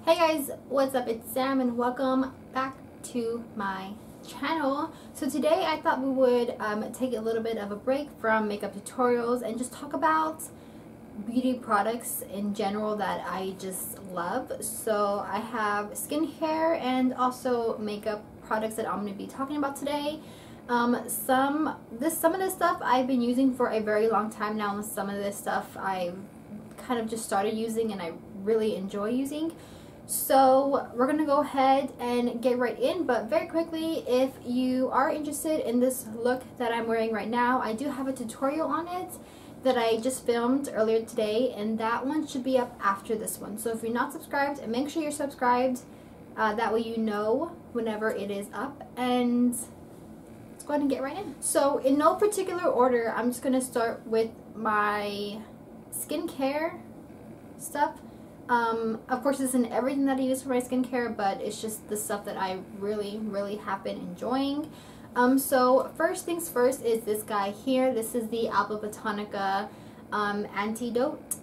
Hey guys, what's up? It's Sam and welcome back to my channel. So today I thought we would take a little bit of a break from makeup tutorials and just talk about beauty products in general that I just love. So I have skincare and also makeup products that I'm going to be talking about today. Some of this stuff I've been using for a very long time now, and some of this stuff I've kind of just started using and I really enjoy using. So we're gonna go ahead and get right in, but very quickly, if you are interested in this look that I'm wearing right now, I do have a tutorial on it that I just filmed earlier today, and that one should be up after this one. So if you're not subscribed, make sure you're subscribed, that way you know whenever it is up. And let's go ahead and get right in. So in no particular order, I'm just gonna start with my skincare stuff. Of course, this isn't everything that I use for my skincare, but it's just the stuff that I really have been enjoying. So first things first is this guy here. This is the Alba Botanica Antidote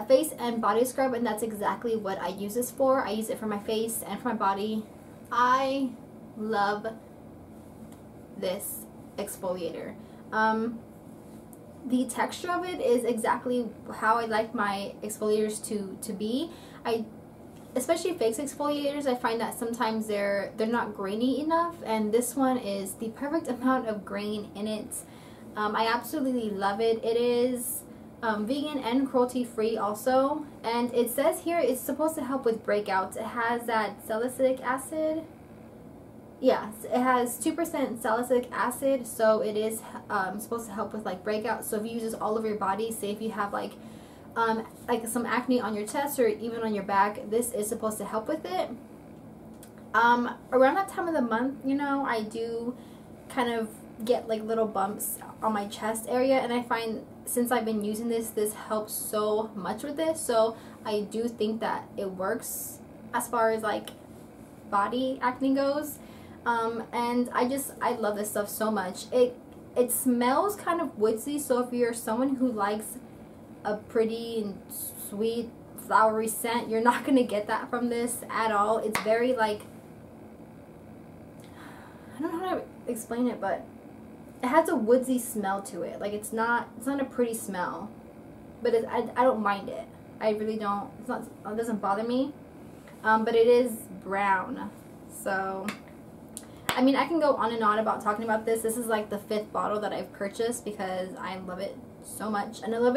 face and body scrub, and that's exactly what I use this for. I use it for my face and for my body. I love this exfoliator. The texture of it is exactly how I like my exfoliators to be. Especially face exfoliators, I find that sometimes they're not grainy enough, and this one is the perfect amount of grain in it. I absolutely love it. It is vegan and cruelty free also, and it says here it's supposed to help with breakouts. It has that salicylic acid. Yes, it has 2% salicylic acid, so it is supposed to help with like breakouts. So if you use this all over your body, say if you have like some acne on your chest or even on your back, this is supposed to help with it. Around that time of the month, you know, I do kind of get like little bumps on my chest area, and I find since I've been using this helps so much with this. So I do think that it works as far as like body acne goes. And I love this stuff so much. It smells kind of woodsy, so if you're someone who likes a pretty and sweet flowery scent, you're not gonna get that from this at all. It's very like, I don't know how to explain it, but it has a woodsy smell to it. Like it's not a pretty smell, but I don't mind it. I really don't. It doesn't bother me. But it is brown, so I mean, I can go on and on about talking about this. This is like the 5th bottle that I've purchased because I love it so much, and a little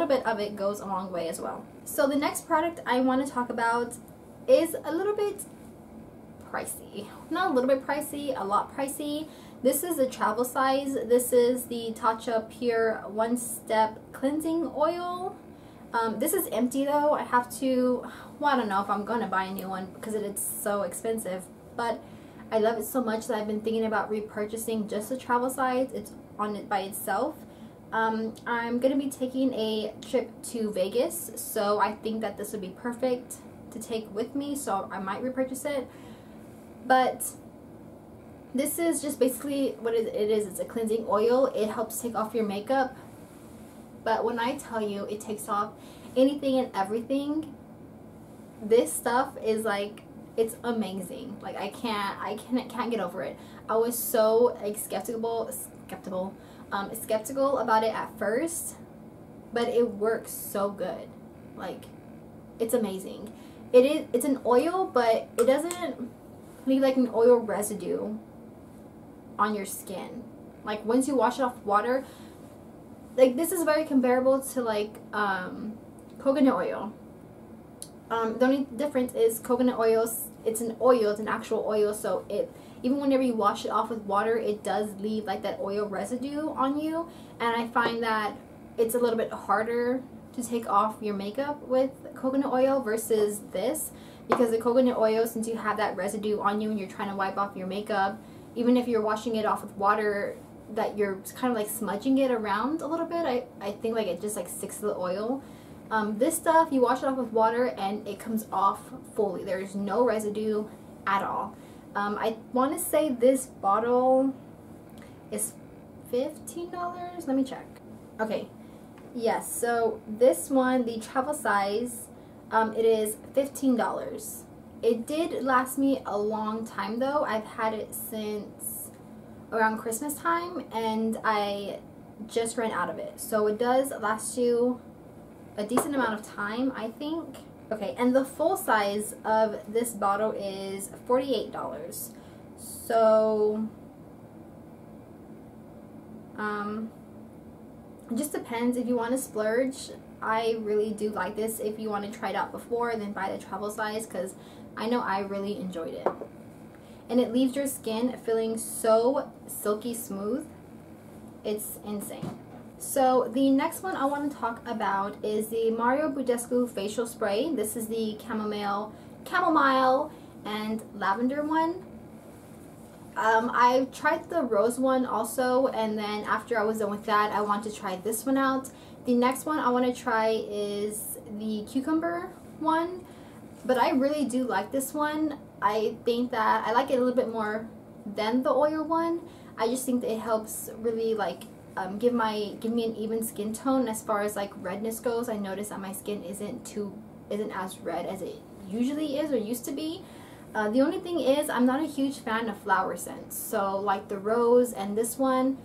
bit of it goes a long way as well. So the next product I want to talk about is a little bit pricey. Not a little bit pricey, a lot pricey. This is the travel size. This is the Tatcha Pure One Step Cleansing Oil. This is empty though. I have to, well, I don't know if I'm going to buy a new one because it's so expensive, but I love it so much that I've been thinking about repurchasing just the travel size. It's on it by itself. I'm going to be taking a trip to Vegas, so I think that this would be perfect to take with me, so I might repurchase it. But this is just basically what it is. It's a cleansing oil. It helps take off your makeup. But when I tell you it takes off anything and everything, this stuff is like, it's amazing. Like I can't get over it. I was so like skeptical about it at first, but it works so good. Like it's amazing. It's an oil, but it doesn't leave like an oil residue on your skin. Like once you wash it off water, like this is very comparable to like coconut oil. The only difference is coconut oil, it's an oil, it's an actual oil, so even whenever you wash it off with water, it does leave like that oil residue on you, and I find that it's a little bit harder to take off your makeup with coconut oil versus this, because the coconut oil, since you have that residue on you and you're trying to wipe off your makeup, even if you're washing it off with water, that you're kind of like smudging it around a little bit, I think like it just like sticks to the oil. This stuff, you wash it off with water and it comes off fully. There's no residue at all. I want to say this bottle is $15. Let me check. Okay, yes, so this one, the travel size, It is $15. It did last me a long time though. I've had it since around Christmas time and I just ran out of it. So it does last you a decent amount of time, I think. Okay, and the full size of this bottle is $48. So it just depends if you want to splurge. I really do like this. If you want to try it out before, then buy the travel size, because I know I really enjoyed it. And it leaves your skin feeling so silky smooth. It's insane. So the next one I want to talk about is the Mario Badescu facial spray. This is the chamomile and lavender one. I tried the rose one also, and then after I was done with that, I want to try this one out. The next one I want to try is the cucumber one, but I really do like this one. I think that I like it a little bit more than the oil one. I just think that it helps really like give me an even skin tone as far as like redness goes. I noticed that my skin isn't as red as it usually is or used to be. The only thing is I'm not a huge fan of flower scents. So like the rose and this one,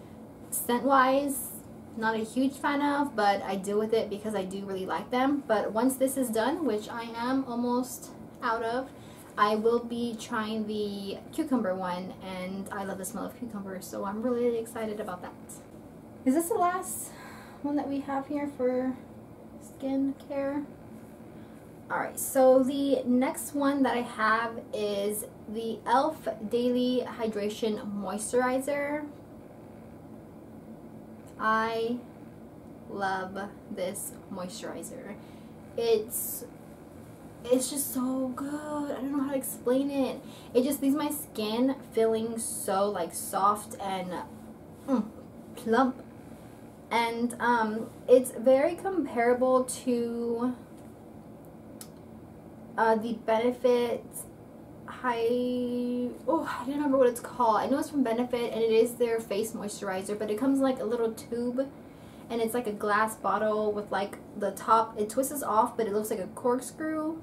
scent wise, not a huge fan of, but I deal with it because I do really like them. But once this is done, which I am almost out of, I will be trying the cucumber one, and I love the smell of cucumber, so I'm really excited about that. Is this the last one that we have here for skincare? Alright, so the next one that I have is the e.l.f. Daily Hydration Moisturizer. I love this moisturizer. It's just so good. I don't know how to explain it. It just leaves my skin feeling so like soft and plump. And it's very comparable to the Benefit I don't remember what it's called. I know it's from Benefit and it is their face moisturizer, but it comes in like a little tube and it's like a glass bottle with like the top, it twists off but it looks like a corkscrew.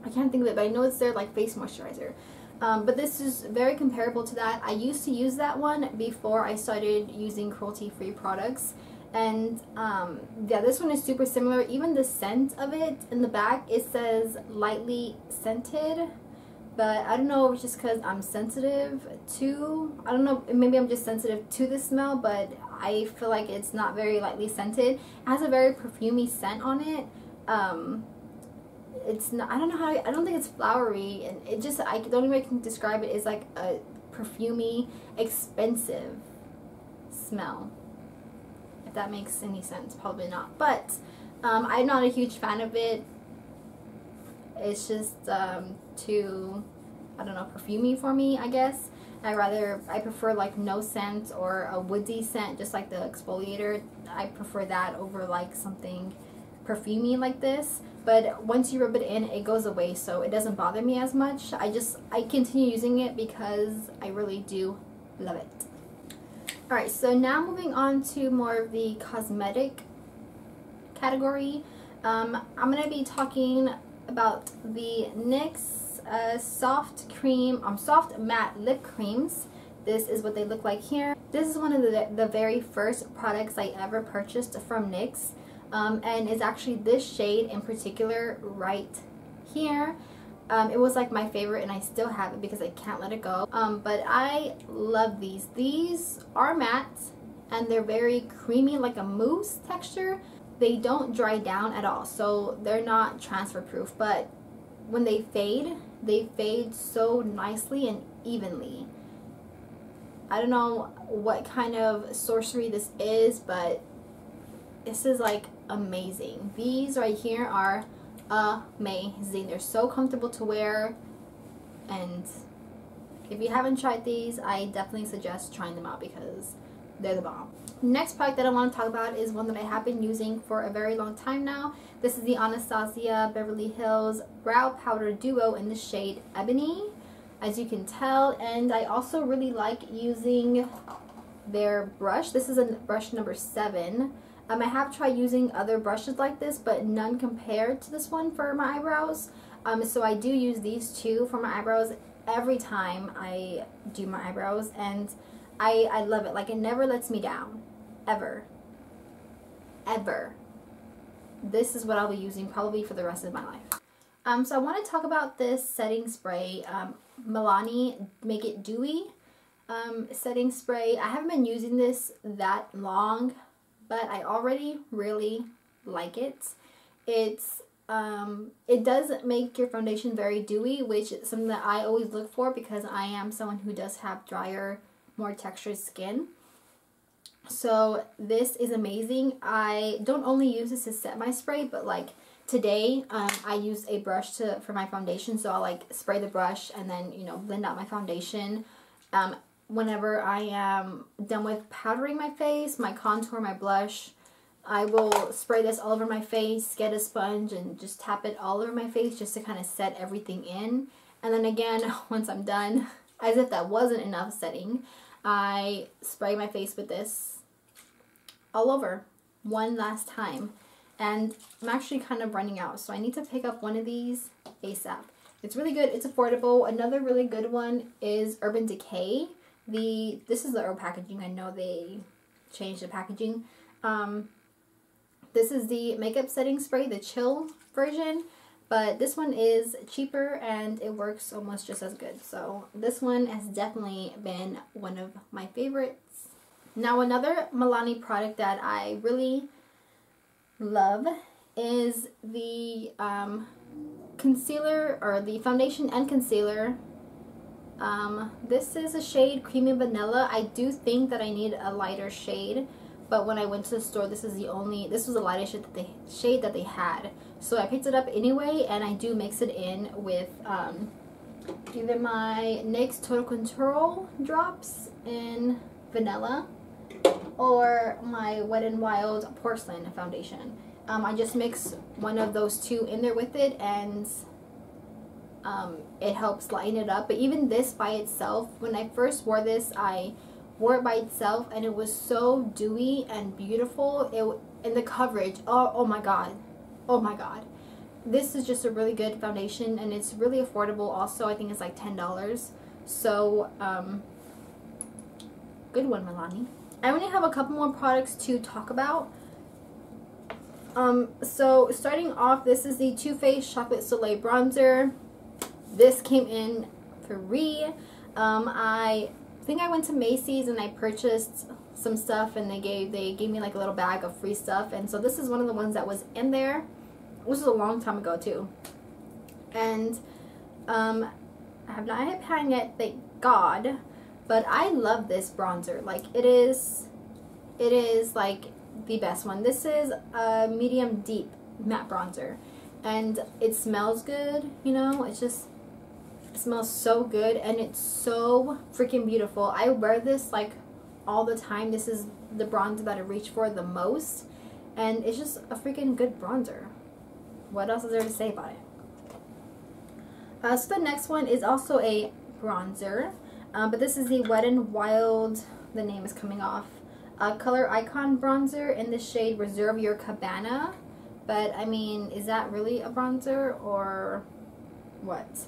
I can't think of it, but I know it's their like face moisturizer. But this is very comparable to that. I used to use that one before I started using cruelty-free products. And yeah, this one is super similar. Even the scent of it in the back, it says lightly scented. But I don't know if it's just because I'm sensitive to, I don't know, maybe I'm just sensitive to the smell, but I feel like it's not very lightly scented. It has a very perfumey scent on it. It's not, I don't know how, I don't think it's flowery, and it just, the only way I can describe it is like a perfumey, expensive smell. If that makes any sense, probably not. But I'm not a huge fan of it. It's just too, I don't know, perfumey for me, I guess. I prefer like no scent or a woodsy scent, just like the exfoliator. I prefer that over like something perfumey like this. But once you rub it in, it goes away, so it doesn't bother me as much. I continue using it because I really do love it. Alright, so now moving on to more of the cosmetic category. I'm going to be talking about the NYX soft matte lip creams. This is what they look like here. This is one of the very first products I ever purchased from NYX. And it's actually this shade in particular right here. It was like my favorite and I still have it because I can't let it go. But I love these. These are matte and they're very creamy, like a mousse texture. They don't dry down at all, so they're not transfer proof, but when they fade so nicely and evenly. I don't know what kind of sorcery this is, but this is like amazing. These right here are amazing. They're so comfortable to wear, and if you haven't tried these, I definitely suggest trying them out because they're the bomb. Next product that I want to talk about is one that I have been using for a very long time now. This is the Anastasia Beverly Hills Brow Powder Duo in the shade Ebony, as you can tell. And I also really like using their brush. This is a brush number 7. I have tried using other brushes like this, but none compared to this one for my eyebrows. So I do use these two for my eyebrows every time I do my eyebrows, and I love it. Like, it never lets me down, ever. Ever. This is what I'll be using probably for the rest of my life. So I want to talk about this setting spray, Milani Make It Dewy setting spray. I haven't been using this that long, but I already really like it. It does make your foundation very dewy, which is something that I always look for because I am someone who does have drier, more textured skin. So this is amazing. I don't only use this to set my spray, but like today I used a brush for my foundation, so I'll like spray the brush and then, you know, blend out my foundation. Whenever I am done with powdering my face, my contour, my blush, I will spray this all over my face, get a sponge, and just tap it all over my face just to kind of set everything in. And then again, once I'm done, as if that wasn't enough setting, I spray my face with this all over one last time. And I'm actually kind of running out, so I need to pick up one of these ASAP. It's really good. It's affordable. Another really good one is Urban Decay. This is the old packaging. I know they changed the packaging. This is the makeup setting spray, the chill version, but this one is cheaper and it works almost just as good. So this one has definitely been one of my favorites. Now, another Milani product that I really love is the concealer, or the foundation and concealer. This is a shade Creamy Vanilla. I do think that I need a lighter shade, but when I went to the store, this was the lightest shade that they had. So I picked it up anyway, and I do mix it in with either my NYX Total Control drops in vanilla or my Wet n Wild Porcelain foundation. I just mix one of those two in there with it, and it helps lighten it up. But even this by itself, when I first wore this, I wore it by itself and it was so dewy and beautiful. And the coverage, oh my god, oh my god. This is just a really good foundation, and it's really affordable also. I think it's like $10. So good one, Milani. I only have a couple more products to talk about. So starting off, this is the Too Faced Chocolate Soleil Bronzer. This came in free. I think I went to Macy's and I purchased some stuff, and they gave me like a little bag of free stuff, and so this is one of the ones that was in there. This was a long time ago too, and I have not hit pan yet, thank God, but I love this bronzer. Like, it is like the best one. This is a medium deep matte bronzer, and it smells good, you know. It smells so good, and it's so freaking beautiful. I wear this like all the time. This is the bronzer that I reach for the most, and it's just a freaking good bronzer. What else is there to say about it? So the next one is also a bronzer, but this is the Wet n Wild, the name is coming off, Color Icon bronzer in the shade Reserve Your Cabana. But I mean, is that really a bronzer or what?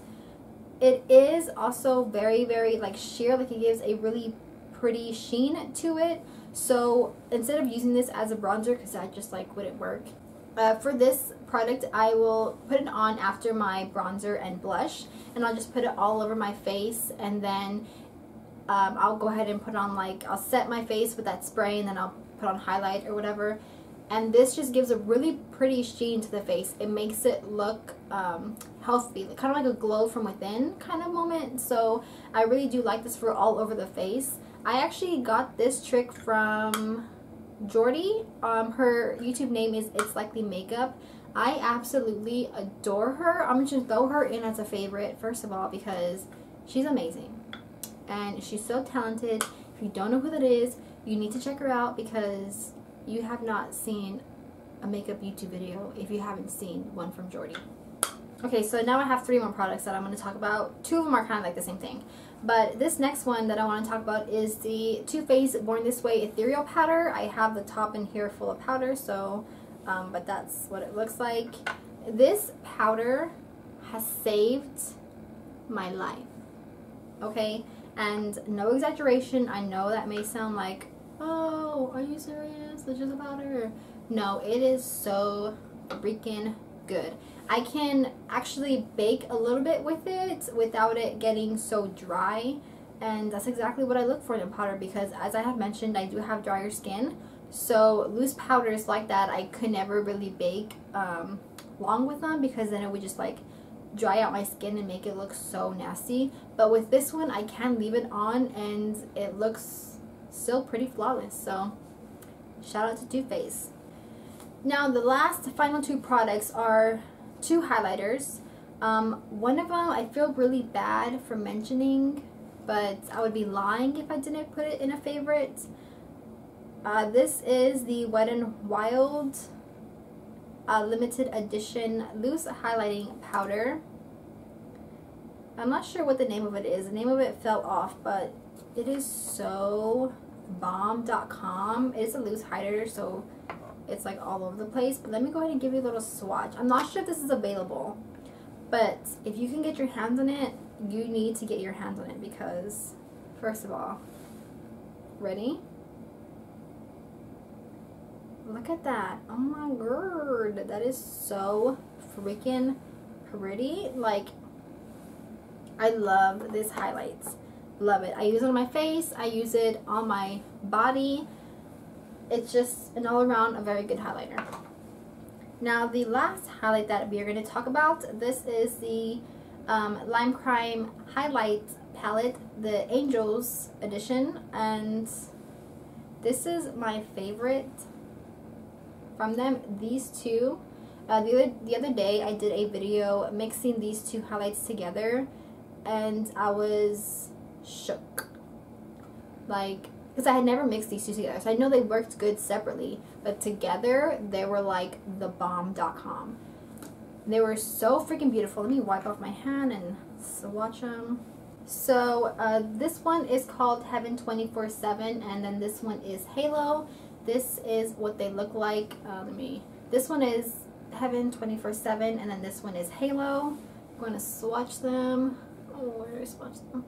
It is also very, very like sheer, like it gives a really pretty sheen to it. So instead of using this as a bronzer, because that just like wouldn't work, for this product I will put it on after my bronzer and blush, and I'll just put it all over my face, and then I'll go ahead and put on, like, I'll set my face with that spray, and then I'll put on highlight or whatever. And this just gives a really pretty sheen to the face. It makes it look healthy, kind of like a glow from within kind of moment. So I really do like this for all over the face. I actually got this trick from Jordy. Her YouTube name is It's Likely Makeup. I absolutely adore her. I'm just gonna throw her in as a favorite, first of all, because she's amazing and she's so talented. If you don't know who that is, you need to check her out, because you have not seen a makeup YouTube video if you haven't seen one from Jordy. Okay, so now I have 3 more products that I'm going to talk about. 2 of them are kind of like the same thing. But this next one that I want to talk about is the Too Faced Born This Way Ethereal Powder. I have the top in here full of powder, so, but that's what it looks like. This powder has saved my life, okay? And no exaggeration, I know that may sound like, oh, are you serious? It's just a powder. No, it is so freaking good. I can actually bake a little bit with it without it getting so dry, and that's exactly what I look for in a powder, because as I have mentioned, I do have drier skin, so loose powders like that I could never really bake long with them, because then it would just like dry out my skin and make it look so nasty. But with this one I can leave it on and it looks still pretty flawless, so shout out to Too Faced. Now the final 2 products are 2 highlighters. One of them I feel really bad for mentioning, but I would be lying if I didn't put it in a favorite. This is the Wet n Wild limited edition loose highlighting powder. I'm not sure what the name of it is. The name of it fell off, but it is so bomb.com. It is a loose highlighter, so it's like all over the place. But let me go ahead and give you a little swatch. I'm not sure if this is available, but if you can get your hands on it, you need to get your hands on it, because first of all, ready? Look at that. Oh my god, that is so freaking pretty. Like, I love this highlights. Love it. I use it on my face, I use it on my body. It's just an all-around a very good highlighter. Now the last highlight that we are going to talk about, this is the Lime Crime Highlight Palette, the Angels edition, and this is my favorite from them. These two, the other day I did a video mixing these 2 highlights together, and I was shook. Like, because I had never mixed these 2 together, so I know they worked good separately, but together they were like the bomb.com. They were so freaking beautiful. Let me wipe off my hand and swatch them. So this one is called Heaven 24/7, and then this one is Halo. This is what they look like. This one is Heaven 24/7, and then this one is Halo. I'm going to swatch them. Oh, where do I swatch them?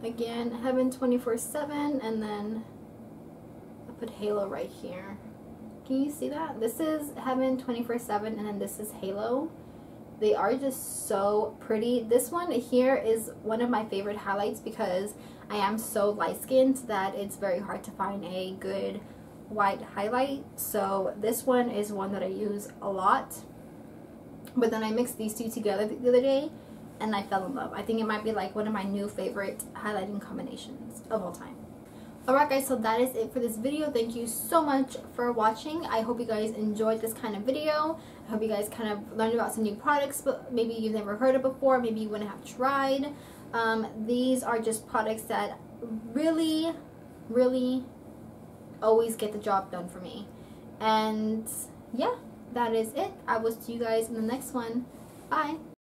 Again, Heaven 24/7, and then I put Halo right here. Can you see that? This is Heaven 24/7, and then this is Halo. They are just so pretty. This one here is one of my favorite highlights because I am so light-skinned that it's very hard to find a good white highlight. So this one is one that I use a lot. But then I mixed these 2 together the other day and I fell in love. I think it might be like one of my new favorite highlighting combinations of all time. Alright guys, so that is it for this video. Thank you so much for watching. I hope you guys enjoyed this kind of video. I hope you guys kind of learned about some new products, but maybe you've never heard of before, maybe you wouldn't have tried. These are just products that really, really always get the job done for me. And yeah, that is it. I will see you guys in the next one. Bye.